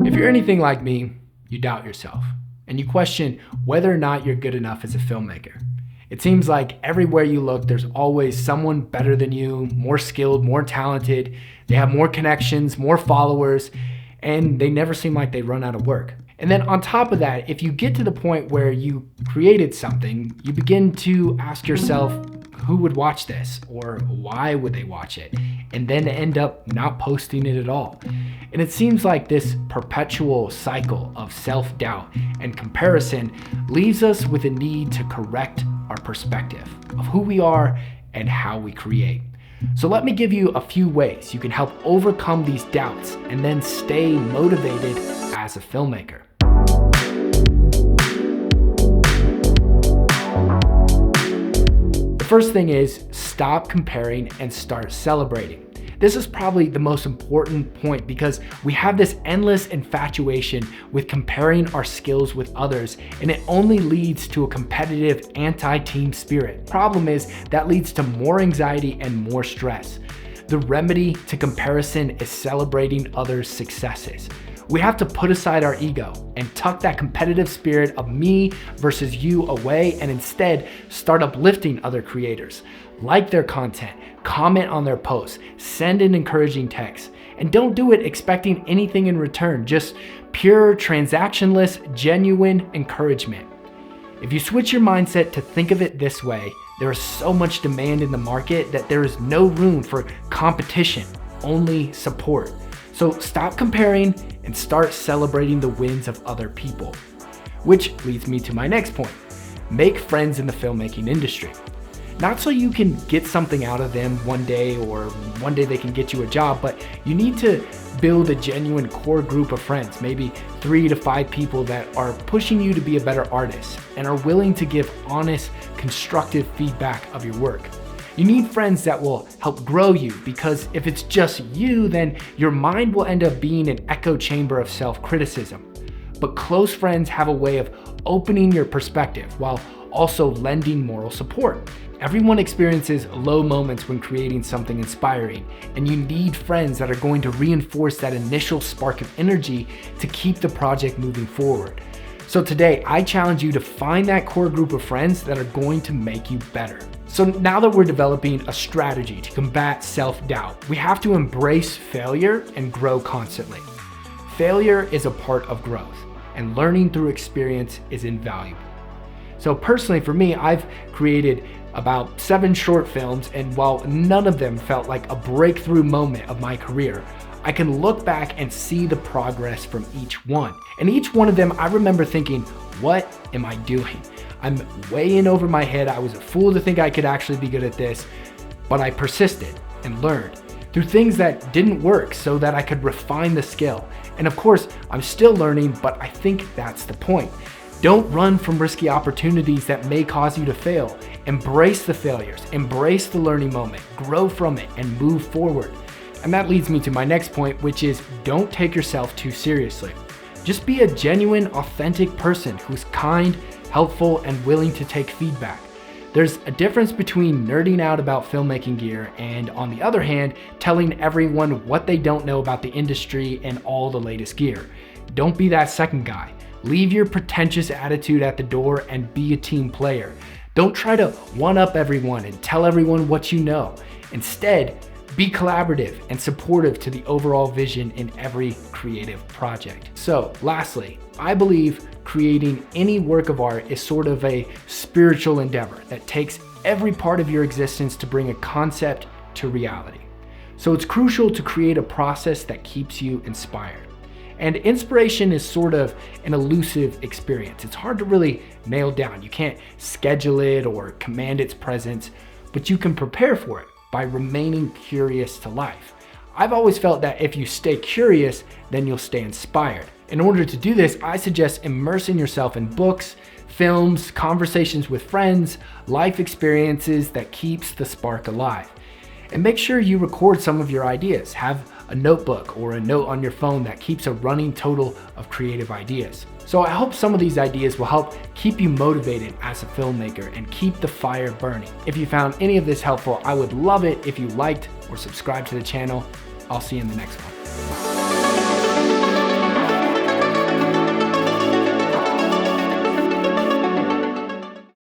If you're anything like me, you doubt yourself and you question whether or not you're good enough as a filmmaker. It seems like everywhere you look, there's always someone better than you, more skilled, more talented. They have more connections, more followers, and they never seem like they run out of work. And then on top of that, if you get to the point where you created something, you begin to ask yourself, who would watch this? Or why would they watch it? And then end up not posting it at all. And it seems like this perpetual cycle of self-doubt and comparison leaves us with a need to correct our perspective of who we are and how we create. So let me give you a few ways you can help overcome these doubts and then stay motivated as a filmmaker. The first thing is stop comparing and start celebrating. This is probably the most important point because we have this endless infatuation with comparing our skills with others, and it only leads to a competitive anti-team spirit. Problem is that leads to more anxiety and more stress. The remedy to comparison is celebrating others' successes. We have to put aside our ego and tuck that competitive spirit of me versus you away and instead start uplifting other creators. Like their content, comment on their posts, send an encouraging text, and don't do it expecting anything in return, just pure, transactionless, genuine encouragement. If you switch your mindset to think of it this way, there is so much demand in the market that there is no room for competition, only support. So stop comparing and start celebrating the wins of other people. Which leads me to my next point. Make friends in the filmmaking industry. Not so you can get something out of them one day or one day they can get you a job, but you need to build a genuine core group of friends, maybe 3 to 5 people that are pushing you to be a better artist and are willing to give honest, constructive feedback of your work. You need friends that will help grow you, because if it's just you, then your mind will end up being an echo chamber of self-criticism. But close friends have a way of opening your perspective while also lending moral support. Everyone experiences low moments when creating something inspiring, and you need friends that are going to reinforce that initial spark of energy to keep the project moving forward. So today, I challenge you to find that core group of friends that are going to make you better. So now that we're developing a strategy to combat self-doubt, we have to embrace failure and grow constantly. Failure is a part of growth, and learning through experience is invaluable. So personally for me, I've created about 7 short films, and while none of them felt like a breakthrough moment of my career, I can look back and see the progress from each one. And each one of them, I remember thinking, what am I doing? I'm way in over my head. I was a fool to think I could actually be good at this, but I persisted and learned through things that didn't work so that I could refine the skill. And of course, I'm still learning, but I think that's the point. Don't run from risky opportunities that may cause you to fail. Embrace the failures, embrace the learning moment, grow from it, and move forward. And that leads me to my next point, which is don't take yourself too seriously. Just be a genuine, authentic person who's kind, helpful, and willing to take feedback. There's a difference between nerding out about filmmaking gear and, on the other hand, telling everyone what they don't know about the industry and all the latest gear. Don't be that second guy. Leave your pretentious attitude at the door and be a team player. Don't try to one-up everyone and tell everyone what you know. Instead, be collaborative and supportive to the overall vision in every creative project. So lastly, I believe creating any work of art is sort of a spiritual endeavor that takes every part of your existence to bring a concept to reality. So it's crucial to create a process that keeps you inspired. And inspiration is sort of an elusive experience. It's hard to really nail down. You can't schedule it or command its presence, but you can prepare for it by remaining curious to life. I've always felt that if you stay curious, then you'll stay inspired. In order to do this, I suggest immersing yourself in books, films, conversations with friends, life experiences that keeps the spark alive. And make sure you record some of your ideas. Have a notebook or a note on your phone that keeps a running total of creative ideas. So I hope some of these ideas will help keep you motivated as a filmmaker and keep the fire burning. If you found any of this helpful, I would love it if you liked or subscribed to the channel. I'll see you in the next one.